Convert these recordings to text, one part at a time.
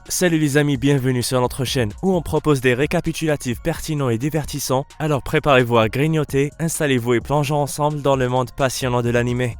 Salut les amis, bienvenue sur notre chaîne où on propose des récapitulatifs pertinents et divertissants. Alors préparez-vous à grignoter, installez-vous et plongeons ensemble dans le monde passionnant de l'anime.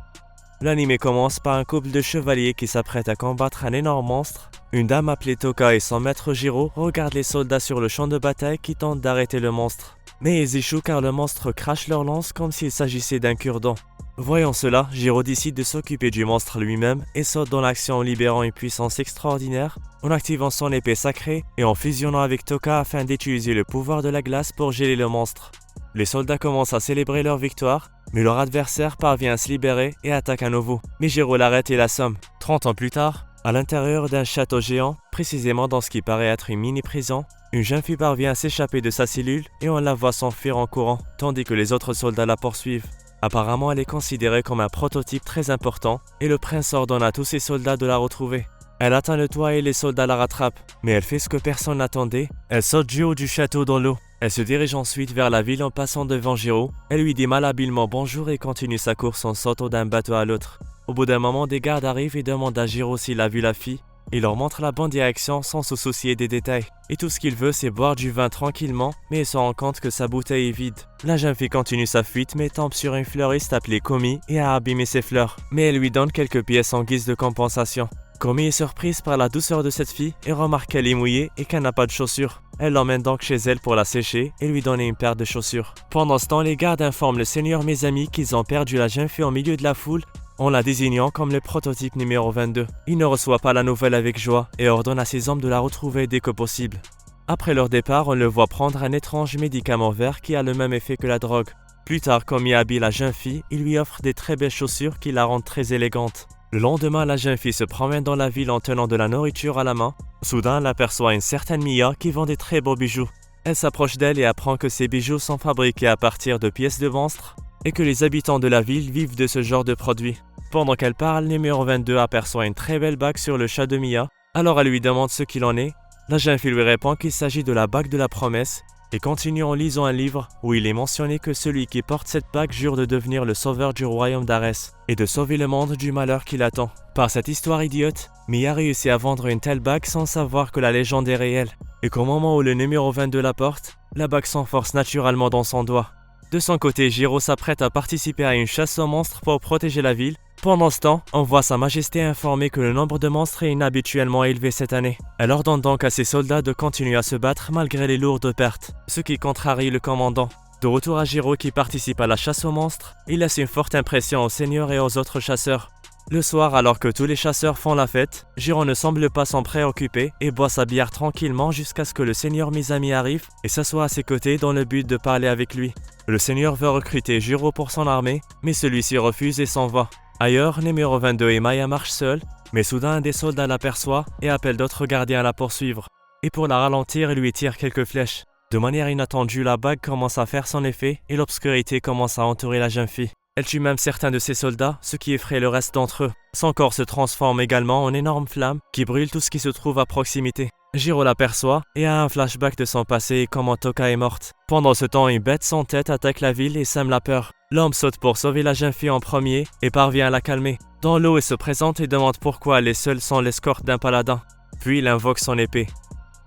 L'anime commence par un couple de chevaliers qui s'apprêtent à combattre un énorme monstre. Une dame appelée Toka et son maître Jiro regardent les soldats sur le champ de bataille qui tentent d'arrêter le monstre. Mais ils échouent car le monstre crache leur lance comme s'il s'agissait d'un cure-dent. Voyant cela, Jiro décide de s'occuper du monstre lui-même et saute dans l'action en libérant une puissance extraordinaire, en activant son épée sacrée et en fusionnant avec Toka afin d'utiliser le pouvoir de la glace pour geler le monstre. Les soldats commencent à célébrer leur victoire, mais leur adversaire parvient à se libérer et attaque à nouveau. Mais Jiro l'arrête et l'assomme. 30 ans plus tard, à l'intérieur d'un château géant, précisément dans ce qui paraît être une mini-prison, une jeune fille parvient à s'échapper de sa cellule et on la voit s'enfuir en courant, tandis que les autres soldats la poursuivent. Apparemment, elle est considérée comme un prototype très important et le prince ordonne à tous ses soldats de la retrouver. Elle atteint le toit et les soldats la rattrapent, mais elle fait ce que personne n'attendait, elle saute du haut du château dans l'eau. Elle se dirige ensuite vers la ville en passant devant Jiro, elle lui dit malhabilement bonjour et continue sa course en sautant d'un bateau à l'autre. Au bout d'un moment, des gardes arrivent et demandent à Jiro s'il a vu la fille. Il leur montre la bonne direction sans se soucier des détails. Et tout ce qu'il veut, c'est boire du vin tranquillement, mais il se rend compte que sa bouteille est vide. La jeune fille continue sa fuite, mais tombe sur une fleuriste appelée Komi et a abîmé ses fleurs. Mais elle lui donne quelques pièces en guise de compensation. Komi est surprise par la douceur de cette fille et remarque qu'elle est mouillée et qu'elle n'a pas de chaussures. Elle l'emmène donc chez elle pour la sécher et lui donner une paire de chaussures. Pendant ce temps, les gardes informent le seigneur Mesami qu'ils ont perdu la jeune fille au milieu de la foule, en la désignant comme le prototype numéro 22. Il ne reçoit pas la nouvelle avec joie et ordonne à ses hommes de la retrouver dès que possible. Après leur départ, on le voit prendre un étrange médicament vert qui a le même effet que la drogue. Plus tard, comme il habille la jeune fille, il lui offre des très belles chaussures qui la rendent très élégante. Le lendemain, la jeune fille se promène dans la ville en tenant de la nourriture à la main. Soudain, elle aperçoit une certaine Mia qui vend des très beaux bijoux. Elle s'approche d'elle et apprend que ces bijoux sont fabriqués à partir de pièces de monstres et que les habitants de la ville vivent de ce genre de produits. Pendant qu'elle parle, numéro 22 aperçoit une très belle bague sur le chat de Mia. Alors elle lui demande ce qu'il en est. La jeune fille lui répond qu'il s'agit de la bague de la promesse et continue en lisant un livre où il est mentionné que celui qui porte cette bague jure de devenir le sauveur du royaume d'Arès et de sauver le monde du malheur qui l'attend. Par cette histoire idiote, Mia réussit à vendre une telle bague sans savoir que la légende est réelle et qu'au moment où le numéro 22 la porte, la bague s'enforce naturellement dans son doigt. De son côté, Jiro s'apprête à participer à une chasse aux monstres pour protéger la ville. Pendant ce temps, on voit Sa Majesté informer que le nombre de monstres est inhabituellement élevé cette année. Elle ordonne donc à ses soldats de continuer à se battre malgré les lourdes pertes, ce qui contrarie le commandant. De retour à Jiro qui participe à la chasse aux monstres, il laisse une forte impression au seigneur et aux autres chasseurs. Le soir, alors que tous les chasseurs font la fête, Jiro ne semble pas s'en préoccuper et boit sa bière tranquillement jusqu'à ce que le seigneur Mesami arrive et s'assoit à ses côtés dans le but de parler avec lui. Le seigneur veut recruter Jiro pour son armée, mais celui-ci refuse et s'en va. Ailleurs, numéro 22 et Maya marchent seuls, mais soudain un des soldats l'aperçoit et appelle d'autres gardiens à la poursuivre. Et pour la ralentir, il lui tire quelques flèches. De manière inattendue, la bague commence à faire son effet et l'obscurité commence à entourer la jeune fille. Elle tue même certains de ses soldats, ce qui effraie le reste d'entre eux. Son corps se transforme également en énorme flamme qui brûle tout ce qui se trouve à proximité. Jiro l'aperçoit et a un flashback de son passé et comment Toka est morte. Pendant ce temps, une bête sans tête attaque la ville et sème la peur. L'homme saute pour sauver la jeune fille en premier et parvient à la calmer. Dans l'eau, il se présente et demande pourquoi elle est seule sans l'escorte d'un paladin. Puis il invoque son épée.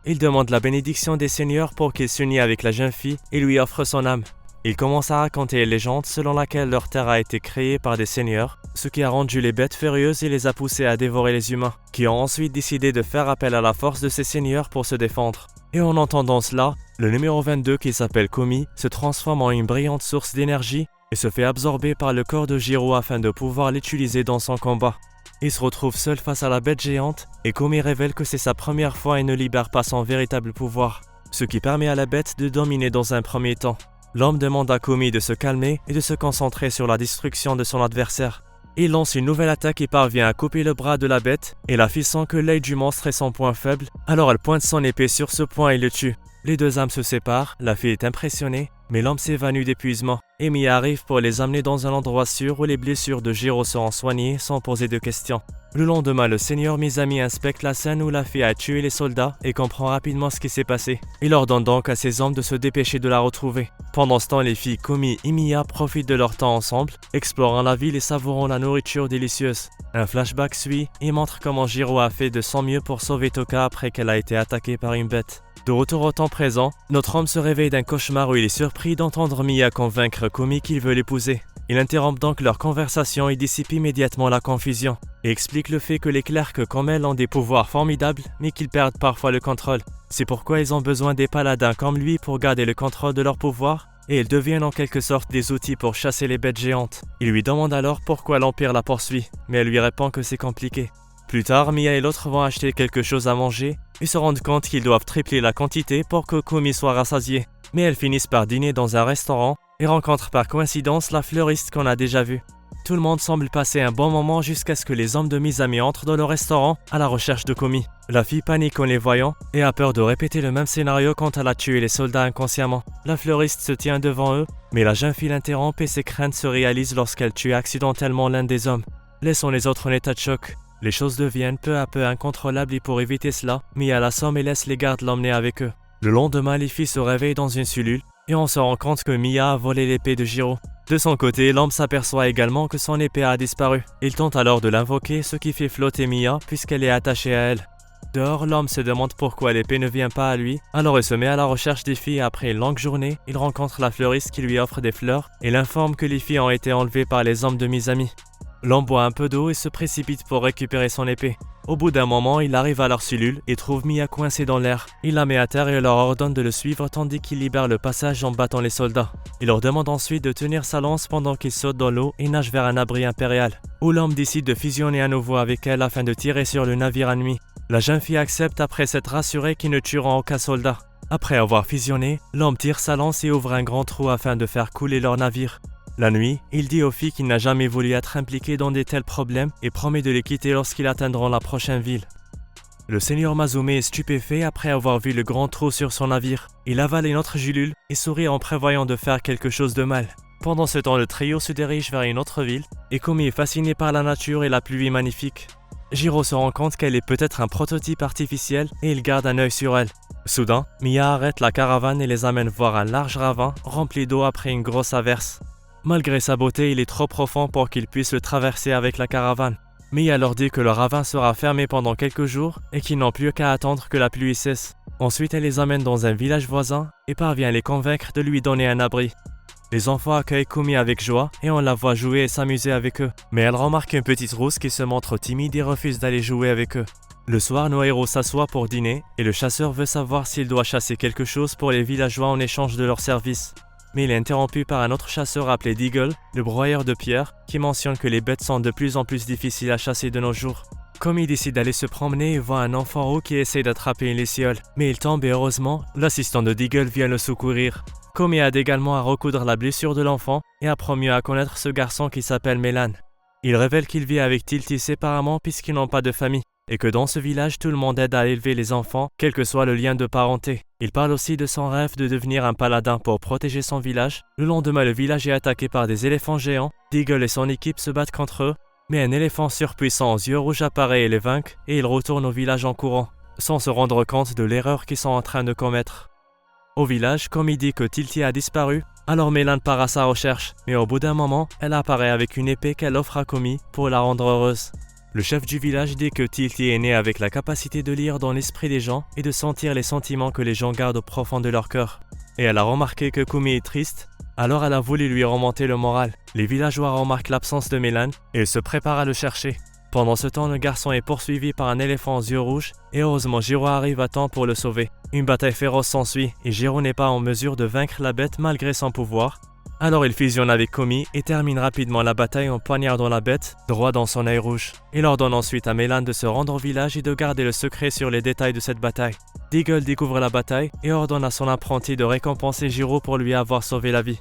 Il demande la bénédiction des seigneurs pour qu'il s'unisse avec la jeune fille et lui offre son âme. Il commence à raconter une légende selon laquelle leur terre a été créée par des seigneurs, ce qui a rendu les bêtes furieuses et les a poussées à dévorer les humains, qui ont ensuite décidé de faire appel à la force de ces seigneurs pour se défendre. Et en entendant cela, le numéro 22 qui s'appelle Komi se transforme en une brillante source d'énergie et se fait absorber par le corps de Jiro afin de pouvoir l'utiliser dans son combat. Il se retrouve seul face à la bête géante et Komi révèle que c'est sa première fois et ne libère pas son véritable pouvoir, ce qui permet à la bête de dominer dans un premier temps. L'homme demande à Komi de se calmer et de se concentrer sur la destruction de son adversaire. Il lance une nouvelle attaque et parvient à couper le bras de la bête et la fille sent que l'œil du monstre est son point faible, alors elle pointe son épée sur ce point et le tue. Les deux âmes se séparent, la fille est impressionnée, mais l'homme s'évanouit d'épuisement. Et Mia arrive pour les amener dans un endroit sûr où les blessures de Jiro seront soignées sans poser de questions. Le lendemain, le seigneur Mizami inspecte la scène où la fille a tué les soldats et comprend rapidement ce qui s'est passé. Il ordonne donc à ses hommes de se dépêcher de la retrouver. Pendant ce temps, les filles Komi et Mia profitent de leur temps ensemble, explorant la ville et savourant la nourriture délicieuse. Un flashback suit et montre comment Jiro a fait de son mieux pour sauver Toka après qu'elle a été attaquée par une bête. De retour au temps présent, notre homme se réveille d'un cauchemar où il est surpris d'entendre Mia convaincre Komi qu'il veut l'épouser. Il interrompt donc leur conversation et dissipe immédiatement la confusion, et explique le fait que les clercs comme elle ont des pouvoirs formidables, mais qu'ils perdent parfois le contrôle. C'est pourquoi ils ont besoin des paladins comme lui pour garder le contrôle de leur pouvoir, et ils deviennent en quelque sorte des outils pour chasser les bêtes géantes. Il lui demande alors pourquoi l'Empire la poursuit, mais elle lui répond que c'est compliqué. Plus tard, Mia et l'autre vont acheter quelque chose à manger et se rendent compte qu'ils doivent tripler la quantité pour que Komi soit rassasiée. Mais elles finissent par dîner dans un restaurant et rencontrent par coïncidence la fleuriste qu'on a déjà vue. Tout le monde semble passer un bon moment jusqu'à ce que les hommes de Mizami entrent dans le restaurant à la recherche de Komi. La fille panique en les voyant et a peur de répéter le même scénario quand elle a tué les soldats inconsciemment. La fleuriste se tient devant eux, mais la jeune fille l'interrompt et ses craintes se réalisent lorsqu'elle tue accidentellement l'un des hommes, laissant les autres en état de choc. Les choses deviennent peu à peu incontrôlables et pour éviter cela, Mia l'assomme et laisse les gardes l'emmener avec eux. Le lendemain, les filles se réveillent dans une cellule et on se rend compte que Mia a volé l'épée de Jiro. De son côté, l'homme s'aperçoit également que son épée a disparu. Il tente alors de l'invoquer, ce qui fait flotter Mia puisqu'elle est attachée à elle. Dehors, l'homme se demande pourquoi l'épée ne vient pas à lui, alors il se met à la recherche des filles et après une longue journée, il rencontre la fleuriste qui lui offre des fleurs et l'informe que les filles ont été enlevées par les hommes de Mizami. L'homme boit un peu d'eau et se précipite pour récupérer son épée. Au bout d'un moment, il arrive à leur cellule et trouve Mia coincée dans l'air. Il la met à terre et leur ordonne de le suivre tandis qu'il libère le passage en battant les soldats. Il leur demande ensuite de tenir sa lance pendant qu'il saute dans l'eau et nage vers un abri impérial, où l'homme décide de fusionner à nouveau avec elle afin de tirer sur le navire à nuit. La jeune fille accepte après s'être rassurée qu'ils ne tueront aucun soldat. Après avoir fusionné, l'homme tire sa lance et ouvre un grand trou afin de faire couler leur navire. La nuit, il dit aux filles qu'il n'a jamais voulu être impliqué dans de tels problèmes et promet de les quitter lorsqu'ils atteindront la prochaine ville. Le seigneur Mazume est stupéfait après avoir vu le grand trou sur son navire. Il avale une autre gélule et sourit en prévoyant de faire quelque chose de mal. Pendant ce temps, le trio se dirige vers une autre ville et Komi est fasciné par la nature et la pluie magnifique. Jiro se rend compte qu'elle est peut-être un prototype artificiel et il garde un œil sur elle. Soudain, Mia arrête la caravane et les amène voir un large ravin rempli d'eau après une grosse averse. Malgré sa beauté, il est trop profond pour qu'ils puissent le traverser avec la caravane. Mia leur dit que le ravin sera fermé pendant quelques jours et qu'ils n'ont plus qu'à attendre que la pluie cesse. Ensuite, elle les amène dans un village voisin et parvient à les convaincre de lui donner un abri. Les enfants accueillent Komi avec joie et on la voit jouer et s'amuser avec eux. Mais elle remarque une petite rousse qui se montre timide et refuse d'aller jouer avec eux. Le soir, nos héros s'assoient pour dîner et le chasseur veut savoir s'il doit chasser quelque chose pour les villageois en échange de leurs services. Mais il est interrompu par un autre chasseur appelé Deagle, le broyeur de pierre, qui mentionne que les bêtes sont de plus en plus difficiles à chasser de nos jours. Komi décide d'aller se promener et voit un enfant roux qui essaie d'attraper une luciole. Mais il tombe et heureusement, l'assistant de Deagle vient le secourir. Komi aide également à recoudre la blessure de l'enfant et apprend mieux à connaître ce garçon qui s'appelle Melan. Il révèle qu'il vit avec Tilty séparément puisqu'ils n'ont pas de famille, et que dans ce village tout le monde aide à élever les enfants, quel que soit le lien de parenté. Il parle aussi de son rêve de devenir un paladin pour protéger son village. Le lendemain, le village est attaqué par des éléphants géants. Deagle et son équipe se battent contre eux, mais un éléphant surpuissant aux yeux rouges apparaît et les vainc, et ils retournent au village en courant, sans se rendre compte de l'erreur qu'ils sont en train de commettre. Au village, Komi dit que Tilty a disparu, alors Melan part à sa recherche, mais au bout d'un moment, elle apparaît avec une épée qu'elle offre à Komi pour la rendre heureuse. Le chef du village dit que Tilty est né avec la capacité de lire dans l'esprit des gens et de sentir les sentiments que les gens gardent au profond de leur cœur. Et elle a remarqué que Komi est triste, alors elle a voulu lui remonter le moral. Les villageois remarquent l'absence de Melan et se préparent à le chercher. Pendant ce temps, le garçon est poursuivi par un éléphant aux yeux rouges et heureusement Jiro arrive à temps pour le sauver. Une bataille féroce s'ensuit et Jiro n'est pas en mesure de vaincre la bête malgré son pouvoir. Alors il fusionne avec Komi et termine rapidement la bataille en poignardant la bête droit dans son œil rouge. Il ordonne ensuite à Melan de se rendre au village et de garder le secret sur les détails de cette bataille. Deagle découvre la bataille et ordonne à son apprenti de récompenser Jiro pour lui avoir sauvé la vie.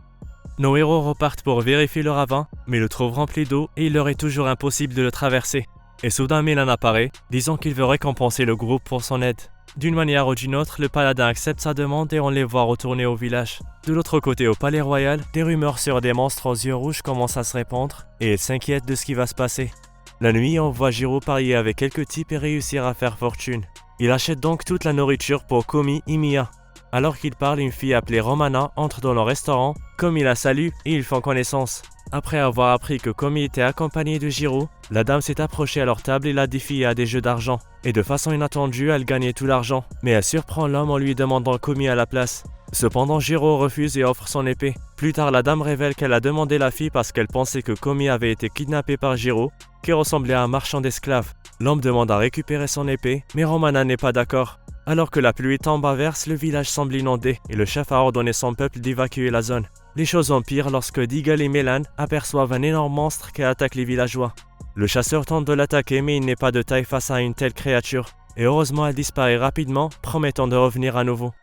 Nos héros repartent pour vérifier le ravin, mais le trouvent rempli d'eau et il leur est toujours impossible de le traverser. Et soudain Melan apparaît, disant qu'il veut récompenser le groupe pour son aide. D'une manière ou d'une autre, le paladin accepte sa demande et on les voit retourner au village. De l'autre côté, au palais royal, des rumeurs sur des monstres aux yeux rouges commencent à se répandre et il s'inquiète de ce qui va se passer. La nuit, on voit Jiro parier avec quelques types et réussir à faire fortune. Il achète donc toute la nourriture pour Komi et Mia. Alors qu'il parle, une fille appelée Romana entre dans le restaurant. Komi la salue et ils font connaissance. Après avoir appris que Komi était accompagnée de Jiro, la dame s'est approchée à leur table et l'a défiée à des jeux d'argent. Et de façon inattendue, elle gagnait tout l'argent. Mais elle surprend l'homme en lui demandant Komi à la place. Cependant, Jiro refuse et offre son épée. Plus tard, la dame révèle qu'elle a demandé la fille parce qu'elle pensait que Komi avait été kidnappé par Jiro, qui ressemblait à un marchand d'esclaves. L'homme demande à récupérer son épée, mais Romana n'est pas d'accord. Alors que la pluie tombe à verse, le village semble inondé et le chef a ordonné son peuple d'évacuer la zone. Les choses empirent lorsque Deagle et Melan aperçoivent un énorme monstre qui attaque les villageois. Le chasseur tente de l'attaquer mais il n'est pas de taille face à une telle créature. Et heureusement elle disparaît rapidement, promettant de revenir à nouveau.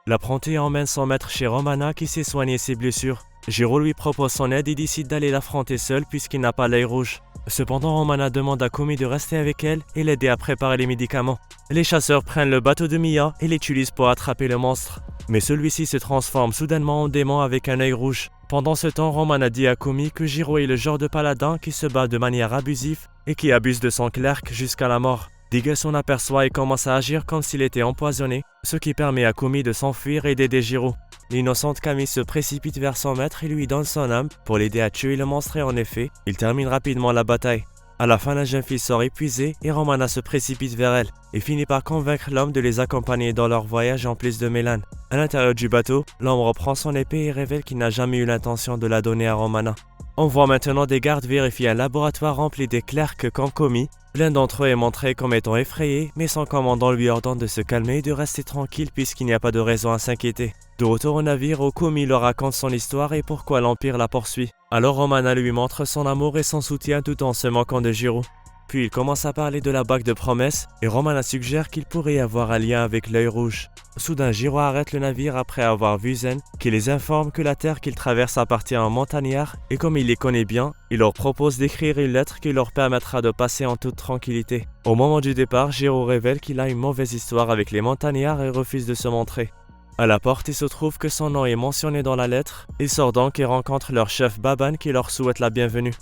L'apprenti emmène son maître chez Romana qui s'est soigné ses blessures. Jiro lui propose son aide et décide d'aller l'affronter seul puisqu'il n'a pas l'œil rouge. Cependant, Romana demande à Komi de rester avec elle et l'aider à préparer les médicaments. Les chasseurs prennent le bateau de Mia et l'utilisent pour attraper le monstre. Mais celui-ci se transforme soudainement en démon avec un œil rouge. Pendant ce temps, Romana dit à Komi que Jiro est le genre de paladin qui se bat de manière abusive et qui abuse de son clerc jusqu'à la mort. Deagle s'en aperçoit et commence à agir comme s'il était empoisonné, ce qui permet à Komi de s'enfuir et d'aider Jiro. L'innocente Camille se précipite vers son maître et lui donne son âme pour l'aider à tuer le monstre et en effet, il termine rapidement la bataille. À la fin, la jeune fille sort épuisée et Romana se précipite vers elle et finit par convaincre l'homme de les accompagner dans leur voyage en plus de Melan. À l'intérieur du bateau, l'homme reprend son épée et révèle qu'il n'a jamais eu l'intention de la donner à Romana. On voit maintenant des gardes vérifier un laboratoire rempli des clercs comme Komi. L'un d'entre eux est montré comme étant effrayé, mais son commandant lui ordonne de se calmer et de rester tranquille puisqu'il n'y a pas de raison à s'inquiéter. De retour au navire, Komi leur raconte son histoire et pourquoi l'Empire la poursuit. Alors Romana lui montre son amour et son soutien tout en se moquant de Jiro. Puis il commence à parler de la bague de promesse et Romana suggère qu'il pourrait y avoir un lien avec l'œil rouge. Soudain, Jiro arrête le navire après avoir vu Zen, qui les informe que la terre qu'ils traversent appartient aux montagnards et comme il les connaît bien, il leur propose d'écrire une lettre qui leur permettra de passer en toute tranquillité. Au moment du départ, Jiro révèle qu'il a une mauvaise histoire avec les montagnards et refuse de se montrer. À la porte, il se trouve que son nom est mentionné dans la lettre. Il sort donc et rencontre leur chef Baban qui leur souhaite la bienvenue.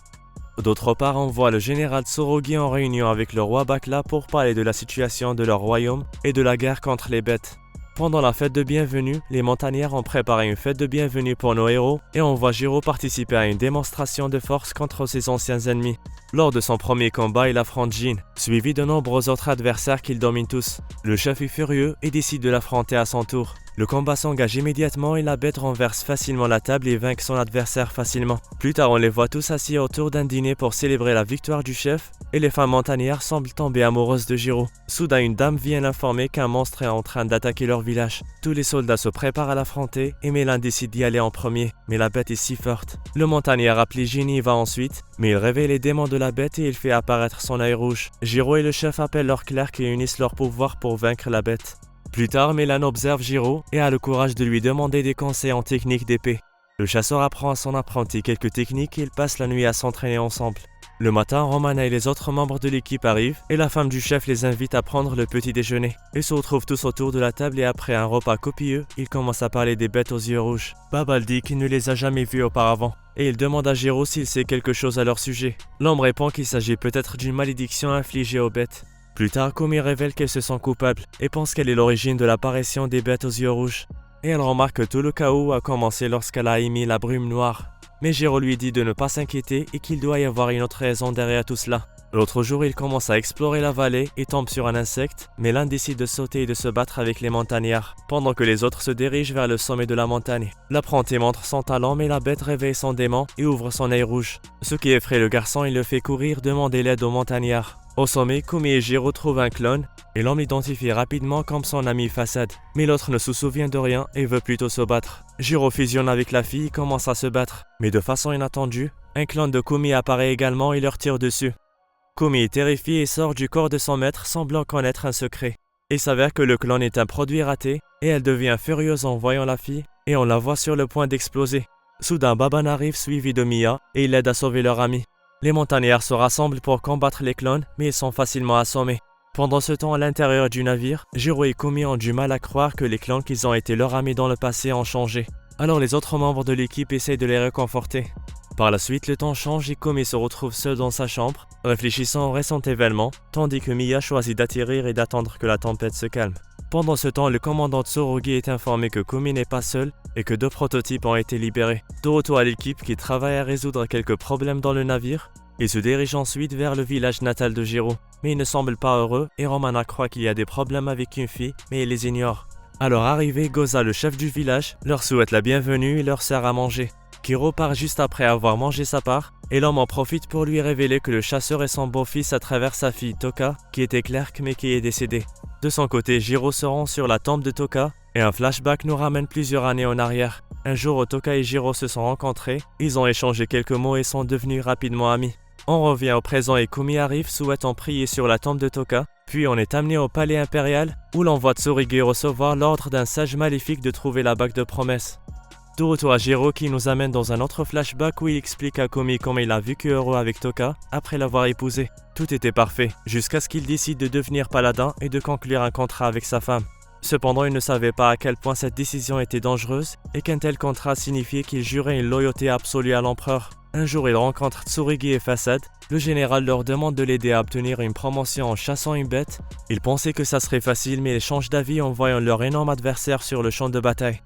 D'autre part, on voit le général Tsorogi en réunion avec le roi Bakla pour parler de la situation de leur royaume et de la guerre contre les bêtes. Pendant la fête de bienvenue, les montagnards ont préparé une fête de bienvenue pour nos héros et on voit Jiro participer à une démonstration de force contre ses anciens ennemis. Lors de son premier combat, il affronte Jin, suivi de nombreux autres adversaires qu'il domine tous. Le chef est furieux et décide de l'affronter à son tour. Le combat s'engage immédiatement et la bête renverse facilement la table et vainc son adversaire facilement. Plus tard, on les voit tous assis autour d'un dîner pour célébrer la victoire du chef et les femmes montagnards semblent tomber amoureuses de Jiro. Soudain, une dame vient informer qu'un monstre est en train d'attaquer leur village. Tous les soldats se préparent à l'affronter et Melan décide d'y aller en premier, mais la bête est si forte. Le montagnard appelé Genie va ensuite, mais il réveille les démons de la bête et il fait apparaître son œil rouge. Jiro et le chef appellent leurs clercs et unissent leurs pouvoirs pour vaincre la bête. Plus tard, Melan observe Jiro et a le courage de lui demander des conseils en technique d'épée. Le chasseur apprend à son apprenti quelques techniques et ils passent la nuit à s'entraîner ensemble. Le matin, Romana et les autres membres de l'équipe arrivent et la femme du chef les invite à prendre le petit déjeuner. Ils se retrouvent tous autour de la table et après un repas copieux, ils commencent à parler des bêtes aux yeux rouges. Babal dit qu'il ne les a jamais vues auparavant et il demande à Jiro s'il sait quelque chose à leur sujet. L'homme répond qu'il s'agit peut-être d'une malédiction infligée aux bêtes. Plus tard, Komi révèle qu'elle se sent coupable et pense qu'elle est l'origine de l'apparition des bêtes aux yeux rouges. Et elle remarque que tout le chaos a commencé lorsqu'elle a émis la brume noire. Mais Jiro lui dit de ne pas s'inquiéter et qu'il doit y avoir une autre raison derrière tout cela. L'autre jour, il commence à explorer la vallée et tombe sur un insecte, mais l'un décide de sauter et de se battre avec les montagnards, pendant que les autres se dirigent vers le sommet de la montagne. L'apprenti montre son talent, mais la bête réveille son démon et ouvre son œil rouge. Ce qui effraie le garçon et le fait courir demander l'aide aux montagnards. Au sommet, Komi et Jiro trouvent un clone et l'homme l'identifie rapidement comme son ami Façade. Mais l'autre ne se souvient de rien et veut plutôt se battre. Jiro fusionne avec la fille et commence à se battre. Mais de façon inattendue, un clone de Komi apparaît également et leur tire dessus. Komi est terrifié et sort du corps de son maître semblant connaître un secret. Il s'avère que le clone est un produit raté et elle devient furieuse en voyant la fille et on la voit sur le point d'exploser. Soudain, Baban arrive suivi de Mia et il l'aide à sauver leur ami. Les montagnards se rassemblent pour combattre les clones, mais ils sont facilement assommés. Pendant ce temps, à l'intérieur du navire, Jiro et Komi ont du mal à croire que les clans qu'ils ont été leurs amis dans le passé ont changé. Alors les autres membres de l'équipe essayent de les réconforter. Par la suite, le temps change et Komi se retrouve seul dans sa chambre, réfléchissant au récent événement, tandis que Miya choisit d'atterrir et d'attendre que la tempête se calme. Pendant ce temps, le commandant Tsurugi est informé que Komi n'est pas seul et que 2 prototypes ont été libérés. De retour à l'équipe qui travaille à résoudre quelques problèmes dans le navire, il se dirige ensuite vers le village natal de Jiro. Mais il ne semble pas heureux et Romana croit qu'il y a des problèmes avec une fille, mais il les ignore. Alors arrivé, Goza, le chef du village, leur souhaite la bienvenue et leur sert à manger. Kiro part juste après avoir mangé sa part, et l'homme en profite pour lui révéler que le chasseur est son beau-fils à travers sa fille Toka, qui était clerc mais qui est décédée. De son côté, Jiro se rend sur la tombe de Toka, et un flashback nous ramène plusieurs années en arrière. Un jour où Toka et Jiro se sont rencontrés, ils ont échangé quelques mots et sont devenus rapidement amis. On revient au présent et Komi arrive souhaitant prier sur la tombe de Toka, puis on est amené au palais impérial où l'on voit Tsurugi recevoir l'ordre d'un sage maléfique de trouver la bague de promesse. De retour à Jiro qui nous amène dans un autre flashback où il explique à Komi comment il a vécu heureux avec Toka après l'avoir épousée. Tout était parfait, jusqu'à ce qu'il décide de devenir paladin et de conclure un contrat avec sa femme. Cependant, il ne savait pas à quel point cette décision était dangereuse et qu'un tel contrat signifiait qu'il jurait une loyauté absolue à l'empereur. Un jour, il rencontre Tsurugi et Fasad. Le général leur demande de l'aider à obtenir une promotion en chassant une bête. Ils pensaient que ça serait facile, mais ils changent d'avis en voyant leur énorme adversaire sur le champ de bataille.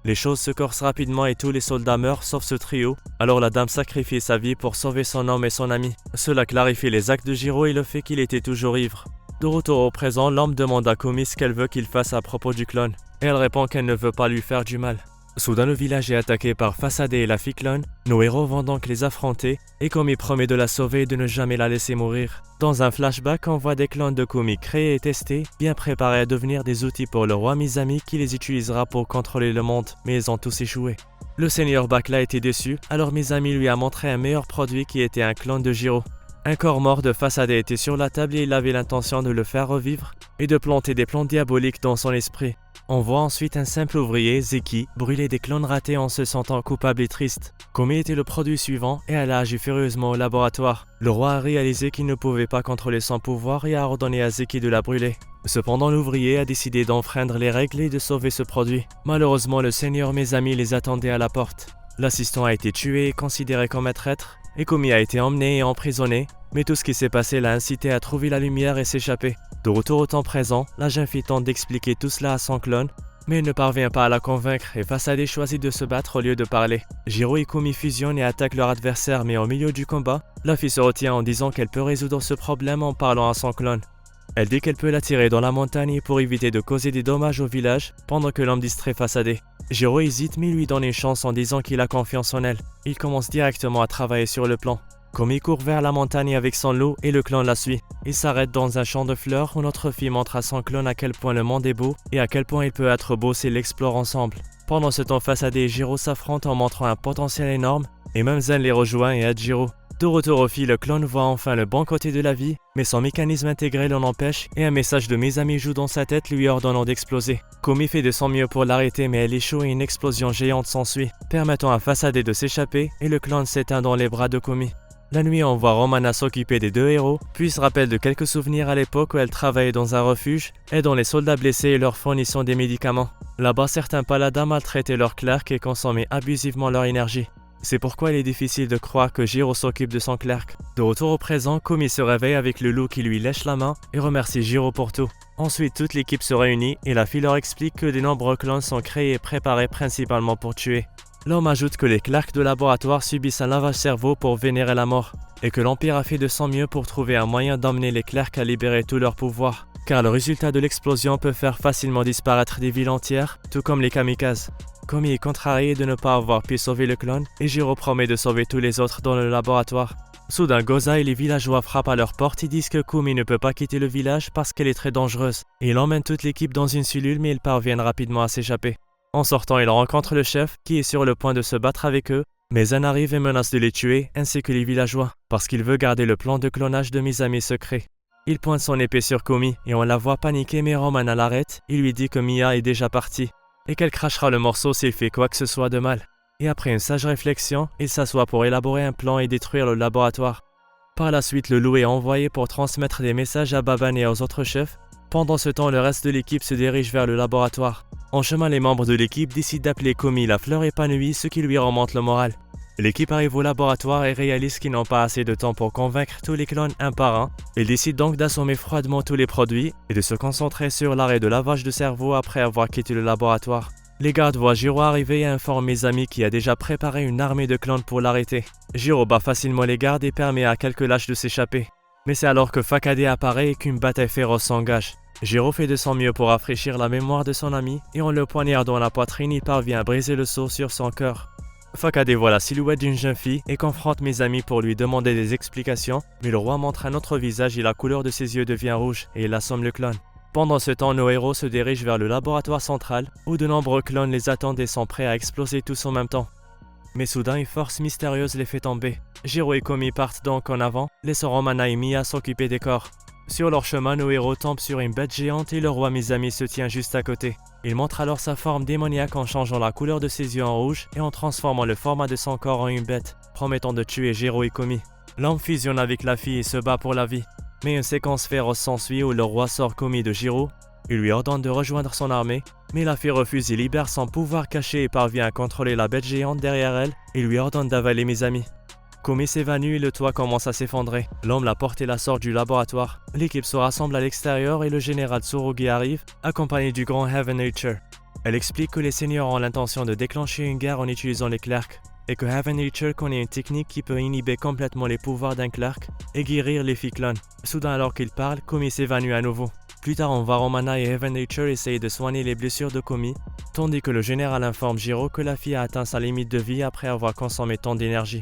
Les choses se corsent rapidement et tous les soldats meurent sauf ce trio. Alors la dame sacrifie sa vie pour sauver son homme et son ami. Cela clarifie les actes de Jiro et le fait qu'il était toujours ivre. De retour au présent, l'homme demande à Komi ce qu'elle veut qu'il fasse à propos du clone. Et elle répond qu'elle ne veut pas lui faire du mal. Soudain, le village est attaqué par Fasade et la fille clone. Nos héros vont donc les affronter et Komi promet de la sauver et de ne jamais la laisser mourir. Dans un flashback, on voit des clones de Komi créés et testés, bien préparés à devenir des outils pour le roi Mizami qui les utilisera pour contrôler le monde, mais ils ont tous échoué. Le seigneur Bakla était déçu, alors Mizami lui a montré un meilleur produit qui était un clone de Jiro. Un corps mort de Fasade était sur la table et il avait l'intention de le faire revivre et de planter des plans diaboliques dans son esprit. On voit ensuite un simple ouvrier, Zeki, brûler des clones ratés en se sentant coupable et triste. Komi était le produit suivant et elle a agi furieusement au laboratoire. Le roi a réalisé qu'il ne pouvait pas contrôler son pouvoir et a ordonné à Zeki de la brûler. Cependant, l'ouvrier a décidé d'enfreindre les règles et de sauver ce produit. Malheureusement, le seigneur Mizami les attendait à la porte. L'assistant a été tué et considéré comme un traître, et Komi a été emmené et emprisonné, mais tout ce qui s'est passé l'a incité à trouver la lumière et s'échapper. De retour au temps présent, la jeune fille tente d'expliquer tout cela à son clone, mais elle ne parvient pas à la convaincre et Fasade choisit de se battre au lieu de parler. Jiro et Komi fusionnent et attaquent leur adversaire, mais au milieu du combat, la fille se retient en disant qu'elle peut résoudre ce problème en parlant à son clone. Elle dit qu'elle peut l'attirer dans la montagne pour éviter de causer des dommages au village, pendant que l'homme distrait Fasade. Jiro hésite mais lui donne une chance en disant qu'il a confiance en elle. Il commence directement à travailler sur le plan. Komi court vers la montagne avec son lot et le clone la suit. Il s'arrête dans un champ de fleurs où notre fille montre à son clone à quel point le monde est beau et à quel point il peut être beau s'ils l'explorent ensemble. Pendant ce temps, Fasade et Jiro s'affrontent en montrant un potentiel énorme et même Zen les rejoint et aide Jiro. De retour aux filles, le clone voit enfin le bon côté de la vie, mais son mécanisme intégré l'en empêche et un message de Mizami joue dans sa tête lui ordonnant d'exploser. Komi fait de son mieux pour l'arrêter mais elle échoue et une explosion géante s'ensuit, permettant à Fasade de s'échapper et le clone s'éteint dans les bras de Komi. La nuit, on voit Romana s'occuper des 2 héros, puis se rappelle de quelques souvenirs à l'époque où elle travaillait dans un refuge, aidant les soldats blessés et leur fournissant des médicaments. Là-bas, certains paladins maltraitaient leurs clercs et consommaient abusivement leur énergie. C'est pourquoi il est difficile de croire que Jiro s'occupe de son clerc. De retour au présent, Komi se réveille avec le loup qui lui lèche la main et remercie Jiro pour tout. Ensuite, toute l'équipe se réunit et la fille leur explique que de nombreux clones sont créés et préparés principalement pour tuer. L'homme ajoute que les clercs de laboratoire subissent un lavage cerveau pour vénérer la mort, et que l'Empire a fait de son mieux pour trouver un moyen d'emmener les clercs à libérer tout leur pouvoir, car le résultat de l'explosion peut faire facilement disparaître des villes entières, tout comme les kamikazes. Komi est contrarié de ne pas avoir pu sauver le clone, et Jiro promet de sauver tous les autres dans le laboratoire. Soudain, Goza et les villageois frappent à leur porte et disent que Komi ne peut pas quitter le village parce qu'elle est très dangereuse. Il emmène toute l'équipe dans une cellule mais ils parviennent rapidement à s'échapper. En sortant, ils rencontrent le chef qui est sur le point de se battre avec eux, mais Zen arrive et menace de les tuer ainsi que les villageois parce qu'il veut garder le plan de clonage de Mizami secret. Il pointe son épée sur Komi et on la voit paniquer mais Romana l'arrête et lui dit que Miya est déjà partie et qu'elle crachera le morceau s'il fait quoi que ce soit de mal. Et après une sage réflexion, il s'assoit pour élaborer un plan et détruire le laboratoire. Par la suite, le loup est envoyé pour transmettre des messages à Baban et aux autres chefs. Pendant ce temps, le reste de l'équipe se dirige vers le laboratoire. En chemin, les membres de l'équipe décident d'appeler Komi la fleur épanouie, ce qui lui remonte le moral. L'équipe arrive au laboratoire et réalise qu'ils n'ont pas assez de temps pour convaincre tous les clones un par un. Ils décident donc d'assommer froidement tous les produits et de se concentrer sur l'arrêt de lavage de cerveau après avoir quitté le laboratoire. Les gardes voient Jiro arriver et informent Mesami qui a déjà préparé une armée de clones pour l'arrêter. Jiro bat facilement les gardes et permet à quelques lâches de s'échapper. Mais c'est alors que Fakade apparaît et qu'une bataille féroce s'engage. Jiro fait de son mieux pour rafraîchir la mémoire de son ami et en le poignardant dans la poitrine, il parvient à briser le sceau sur son cœur. Fakade voit la silhouette d'une jeune fille et confronte Mesami pour lui demander des explications, mais le roi montre un autre visage et la couleur de ses yeux devient rouge et il assomme le clone. Pendant ce temps, nos héros se dirigent vers le laboratoire central où de nombreux clones les attendent et sont prêts à exploser tous en même temps. Mais soudain, une force mystérieuse les fait tomber. Jiro et Komi partent donc en avant, laissant Romana et Mia s'occuper des corps. Sur leur chemin, nos héros tombent sur une bête géante et le roi Mesami se tient juste à côté. Il montre alors sa forme démoniaque en changeant la couleur de ses yeux en rouge et en transformant le format de son corps en une bête, promettant de tuer Jiro et Komi. L'homme fusionne avec la fille et se bat pour la vie. Mais une séquence féroce s'ensuit où le roi sort Komi de Jiro. Il lui ordonne de rejoindre son armée, mais la fille refuse et libère son pouvoir caché et parvient à contrôler la bête géante derrière elle et lui ordonne d'avaler Mesami. Komi s'évanouit et le toit commence à s'effondrer. L'homme la porte et la sort du laboratoire. L'équipe se rassemble à l'extérieur et le général Tsurugi arrive, accompagné du grand Heaven Reacher. Elle explique que les seigneurs ont l'intention de déclencher une guerre en utilisant les clercs, et que Heaven Reacher connaît une technique qui peut inhiber complètement les pouvoirs d'un clerc et guérir les filles clones. Soudain, alors qu'il parle, Komi s'évanouit à nouveau. Plus tard, on voit Romana et Heaven Reacher essayer de soigner les blessures de Komi, tandis que le général informe Jiro que la fille a atteint sa limite de vie après avoir consommé tant d'énergie.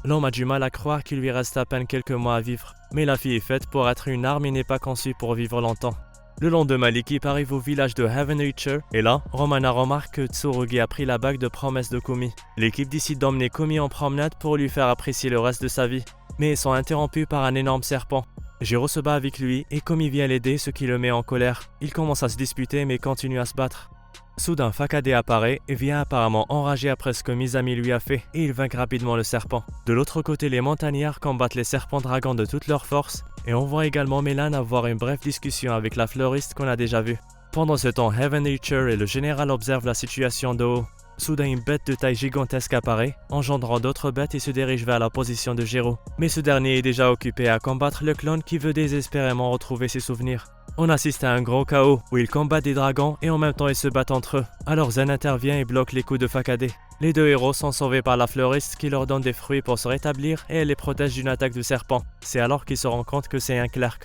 L'homme a du mal à croire qu'il lui reste à peine quelques mois à vivre, mais la fille est faite pour être une arme et n'est pas conçue pour vivre longtemps. Le lendemain, l'équipe arrive au village de Heaven Reacher, et là, Romana remarque que Tsurugi a pris la bague de promesse de Komi. L'équipe décide d'emmener Komi en promenade pour lui faire apprécier le reste de sa vie, mais ils sont interrompus par un énorme serpent. Jiro se bat avec lui et Komi vient l'aider, ce qui le met en colère. Ils commencent à se disputer mais continuent à se battre. Soudain, Fakade apparaît et vient apparemment enragé après ce que Mesami lui a fait et il vainc rapidement le serpent. De l'autre côté, les montagnards combattent les serpents dragons de toute leur force et on voit également Melan avoir une brève discussion avec la fleuriste qu'on a déjà vue. Pendant ce temps, Heaven Reacher et le général observent la situation de haut. Soudain, une bête de taille gigantesque apparaît, engendrant d'autres bêtes et se dirige vers la position de Jiro. Mais ce dernier est déjà occupé à combattre le clone qui veut désespérément retrouver ses souvenirs. On assiste à un gros chaos où ils combattent des dragons et en même temps ils se battent entre eux. Alors Zen intervient et bloque les coups de Fakade. Les deux héros sont sauvés par la fleuriste qui leur donne des fruits pour se rétablir et elle les protège d'une attaque de serpent. C'est alors qu'ils se rendent compte que c'est un clerc.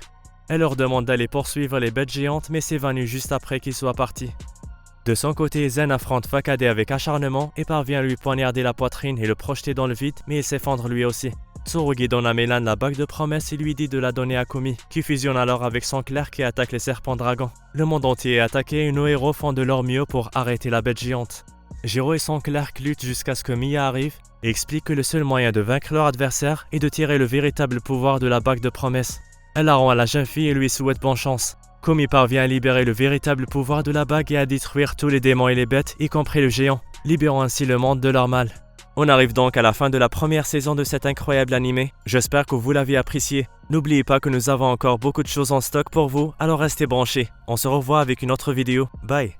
Elle leur demande d'aller poursuivre les bêtes géantes mais s'évanouit juste après qu'ils soient partis. De son côté, Zen affronte Fakade avec acharnement et parvient à lui poignarder la poitrine et le projeter dans le vide, mais il s'effondre lui aussi. Tsurugi donne à Melan la bague de promesse et lui dit de la donner à Komi, qui fusionne alors avec son clerc et attaque les serpents dragons. Le monde entier est attaqué et nos héros font de leur mieux pour arrêter la bête géante. Jiro et son clerc luttent jusqu'à ce que Mia arrive et explique que le seul moyen de vaincre leur adversaire est de tirer le véritable pouvoir de la bague de promesse. Elle la rend à la jeune fille et lui souhaite bonne chance. Komi parvient à libérer le véritable pouvoir de la bague et à détruire tous les démons et les bêtes, y compris le géant, libérant ainsi le monde de leur mal. On arrive donc à la fin de la première saison de cet incroyable animé. J'espère que vous l'avez apprécié. N'oubliez pas que nous avons encore beaucoup de choses en stock pour vous, alors restez branchés. On se revoit avec une autre vidéo. Bye!